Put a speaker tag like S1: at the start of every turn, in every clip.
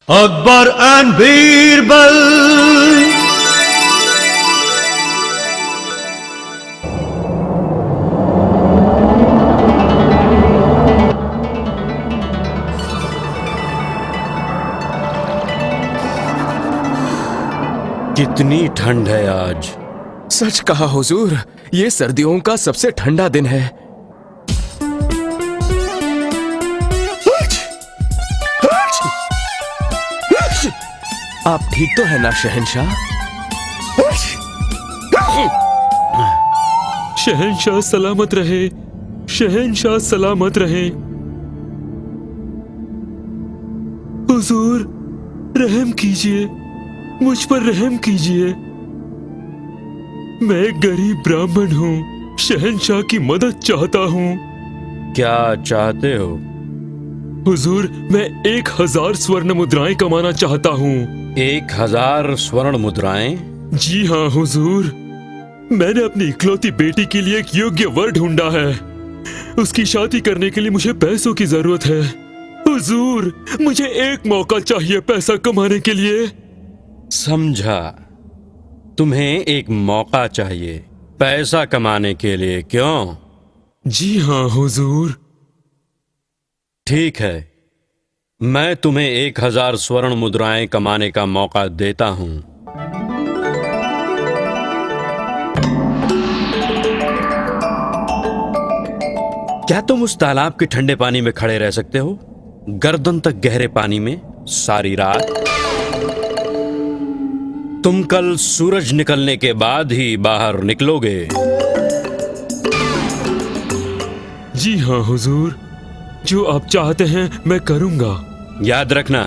S1: Akbar and Birbal.
S2: कितनी ठंड है आज।
S3: सच कहा हुजूर, ये सर्दियों का सबसे ठंडा दिन है। आप ठीक तो है ना शहंशाह?
S4: शहंशाह सलामत रहे, शहंशाह सलामत रहे। हुजूर रहम कीजिए, मुझ पर रहम कीजिए। मैं एक गरीब ब्राह्मण हूँ, शहंशाह की मदद चाहता हूँ।
S2: क्या चाहते हो?
S4: हुजूर मैं 1000 स्वर्ण मुद्राएं कमाना चाहता हूँ।
S2: 1000 स्वर्ण मुद्राएं?
S4: जी हाँ हुजूर, मैंने अपनी इकलौती बेटी के लिए एक योग्य वर ढूंढा है। उसकी शादी करने के लिए मुझे पैसों की जरूरत है। हुजूर मुझे एक मौका चाहिए पैसा कमाने के लिए।
S2: समझा, तुम्हें एक मौका चाहिए पैसा कमाने के लिए, क्यों?
S4: जी हाँ हुजूर।
S2: ठीक है, मैं तुम्हें 1000 स्वर्ण मुद्राएं कमाने का मौका देता हूं। क्या तुम उस तालाब के ठंडे पानी में खड़े रह सकते हो, गर्दन तक गहरे पानी में सारी रात? तुम कल सूरज निकलने के बाद ही बाहर निकलोगे।
S4: जी हाँ हुजूर, जो आप चाहते हैं मैं करूंगा।
S2: याद रखना,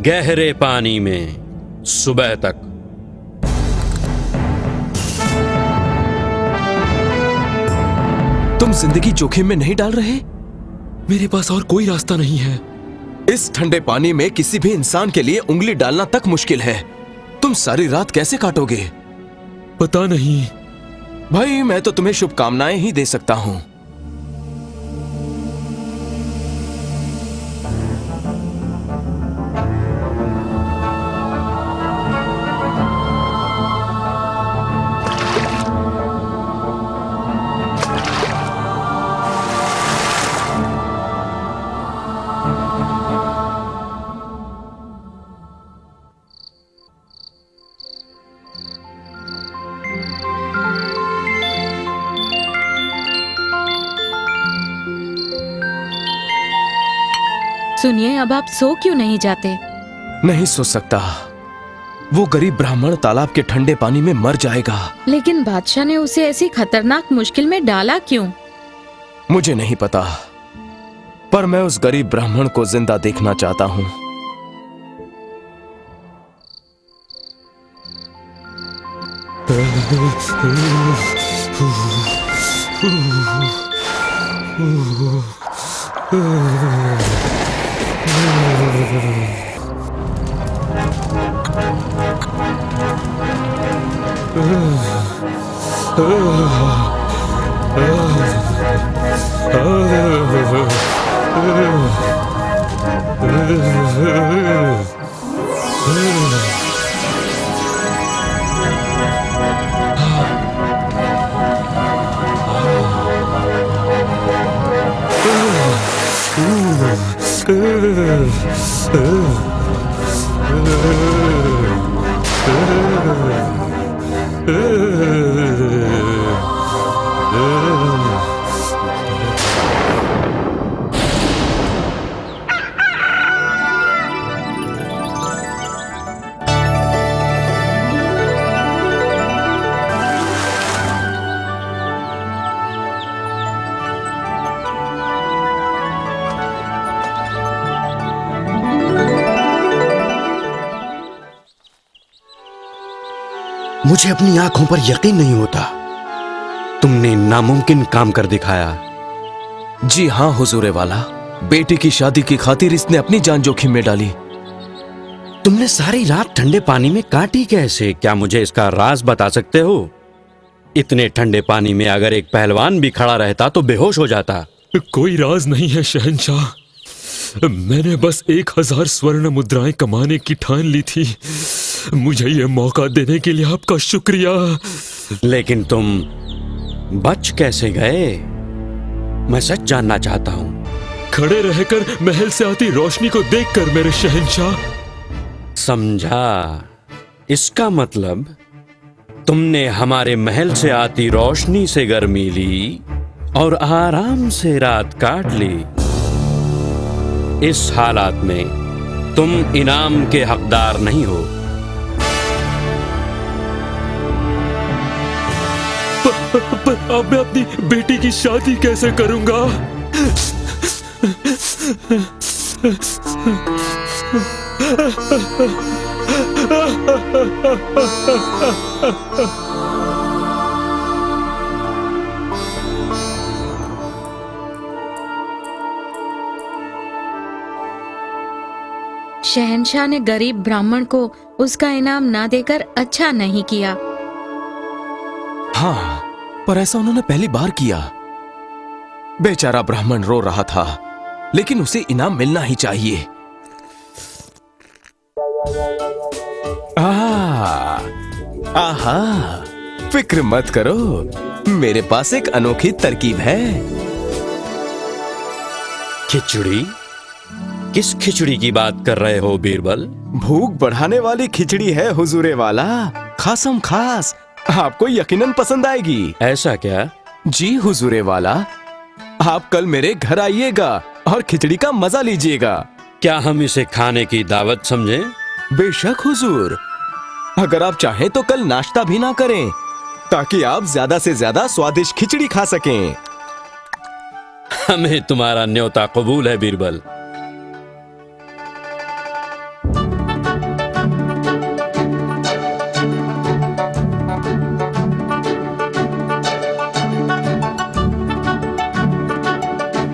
S2: गहरे पानी में सुबह तक।
S3: तुम जिंदगी जोखिम में नहीं डाल रहे?
S4: मेरे पास और कोई रास्ता नहीं है।
S3: इस ठंडे पानी में किसी भी इंसान के लिए उंगली डालना तक मुश्किल है। तुम सारी रात कैसे काटोगे?
S4: पता नहीं।
S3: भाई मैं तो तुम्हें शुभकामनाएं ही दे सकता हूं।
S5: सुनिए, अब आप सो क्यों नहीं जाते?
S3: नहीं सो सकता। वो गरीब ब्राह्मण तालाब के ठंडे पानी में मर जाएगा।
S5: लेकिन बादशाह ने उसे ऐसी खतरनाक मुश्किल में डाला क्यों?
S3: मुझे नहीं पता, पर मैं उस गरीब ब्राह्मण को जिंदा देखना चाहता हूँ।
S2: मुझे अपनी आंखों पर यकीन नहीं होता। तुमने नामुमकिन काम कर दिखाया।
S3: जी हाँ हुजूरे वाला, बेटी की शादी की खातिर इसने अपनी जान जोखिम में डाली।
S2: तुमने सारी रात ठंडे पानी में काटी कैसे? क्या मुझे इसका राज बता सकते हो? इतने ठंडे पानी में अगर एक पहलवान भी खड़ा रहता तो बेहोश हो जाता।
S4: कोई राज नहीं है शहंशाह। मैंने बस 1000 स्वर्ण मुद्राएं कमाने की ठान ली थी। मुझे ये मौका देने के लिए आपका शुक्रिया।
S2: लेकिन तुम बच कैसे गए? मैं सच जानना चाहता हूं।
S4: खड़े रहकर महल से आती रोशनी को देखकर मेरे शहंशाह।
S2: समझा। इसका मतलब तुमने हमारे महल से आती रोशनी से गर्मी ली और आराम से रात काट ली। इस हालात में तुम इनाम के हकदार नहीं हो।
S4: पर अब मैं अपनी बेटी की शादी कैसे करूंगा?
S5: शहंशाह ने गरीब ब्राह्मण को उसका इनाम ना देकर अच्छा नहीं किया।
S3: हाँ, पर ऐसा उन्होंने पहली बार किया। बेचारा ब्राह्मण रो रहा था, लेकिन उसे इनाम मिलना ही चाहिए। आहा, फिक्र मत करो, मेरे पास एक अनोखी तरकीब है।
S2: खिचड़ी? किस खिचड़ी की बात कर रहे हो बीरबल?
S3: भूख बढ़ाने वाली खिचड़ी है हुजूरे वाला, खासम खास। आपको यकीनन पसंद आएगी।
S2: ऐसा क्या?
S3: जी हुजूरे वाला, आप कल मेरे घर आइएगा और खिचड़ी का मजा लीजिएगा।
S2: क्या हम इसे खाने की दावत समझें?
S3: बेशक हुजूर, अगर आप चाहें तो कल नाश्ता भी ना करें, ताकि आप ज्यादा से ज्यादा स्वादिष्ट खिचड़ी खा सकें।
S2: हमें तुम्हारा न्योता कबूल है बीरबल।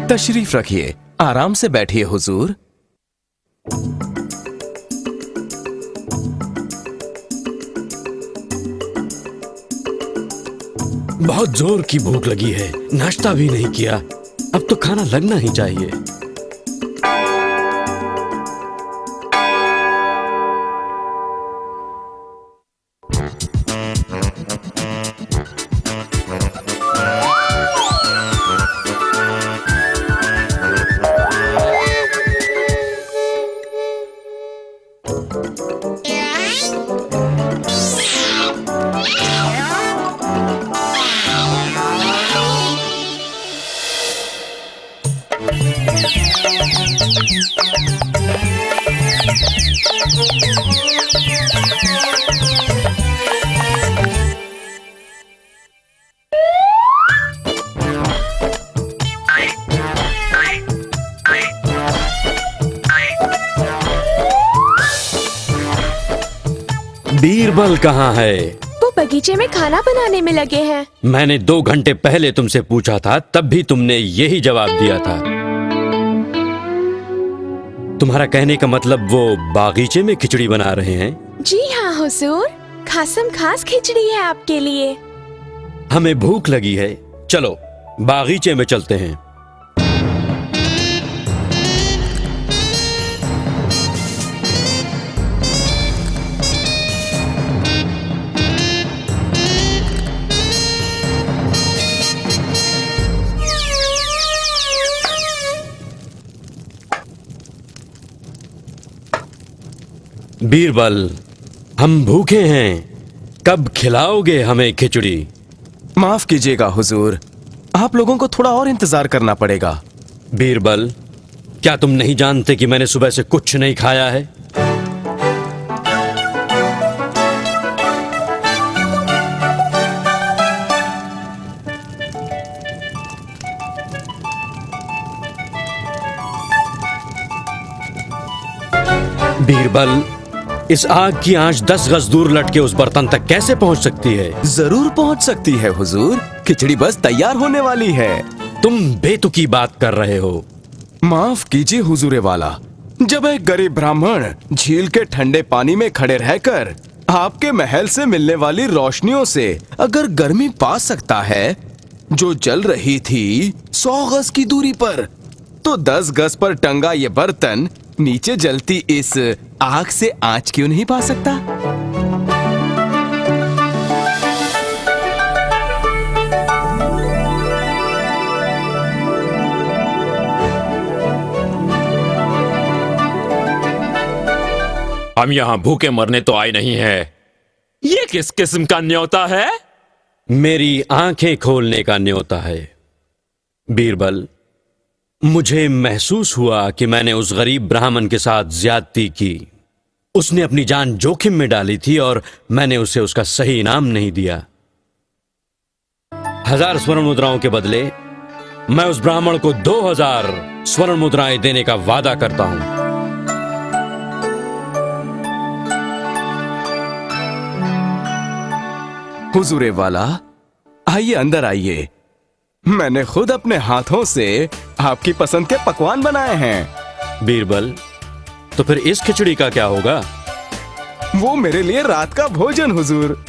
S3: तशरीफ रखिए, आराम से बैठिए हुजूर।
S2: बहुत जोर की भूख लगी है, नाश्ता भी नहीं किया। अब तो खाना लगना ही चाहिए। बीरबल कहाँ है?
S6: वो बगीचे में खाना बनाने में लगे हैं।
S2: मैंने 2 घंटे पहले तुमसे पूछा था, तब भी तुमने यही जवाब दिया था। तुम्हारा कहने का मतलब वो बागीचे में खिचड़ी बना रहे हैं?
S6: जी हाँ हुजूर, खासम खास खिचड़ी है आपके लिए।
S2: हमें भूख लगी है, चलो बागीचे में चलते हैं। बीरबल, हम भूखे हैं, कब खिलाओगे हमें खिचड़ी?
S3: माफ कीजिएगा हुजूर, आप लोगों को थोड़ा और इंतजार करना पड़ेगा।
S2: बीरबल, क्या तुम नहीं जानते कि मैंने सुबह से कुछ नहीं खाया है? बीरबल, इस आग की आंच 10 गज दूर लटके उस बर्तन तक कैसे पहुंच सकती है?
S3: जरूर पहुंच सकती है हुजूर, खिचड़ी बस तैयार होने वाली है।
S2: तुम बेतुकी बात कर रहे हो।
S3: माफ कीजिए हुजूरे वाला, जब एक गरीब ब्राह्मण झील के ठंडे पानी में खड़े रहकर आपके महल से मिलने वाली रोशनियों से अगर गर्मी पा सकता है जो जल रही थी 100 गज की दूरी पर, तो 10 गज पर टंगा ये बर्तन नीचे जलती इस आग से आंच क्यों नहीं पा सकता?
S4: हम यहाँ भूखे मरने तो आए नहीं है। ये किस किस्म का न्योता है?
S2: मेरी आंखें खोलने का न्योता है बीरबल। मुझे महसूस हुआ कि मैंने उस गरीब ब्राह्मण के साथ ज्यादती की। उसने अपनी जान जोखिम में डाली थी और मैंने उसे उसका सही इनाम नहीं दिया। 1000 स्वर्ण मुद्राओं के बदले मैं उस ब्राह्मण को 2000 स्वर्ण मुद्राएं देने का वादा करता हूं।
S3: हुजूरे वाला, आइए अंदर आइए। मैंने खुद अपने हाथों से आपकी पसंद के पकवान बनाए हैं।
S2: बीरबल, तो फिर इस खिचड़ी का क्या होगा?
S3: वो मेरे लिए रात का भोजन हुजूर।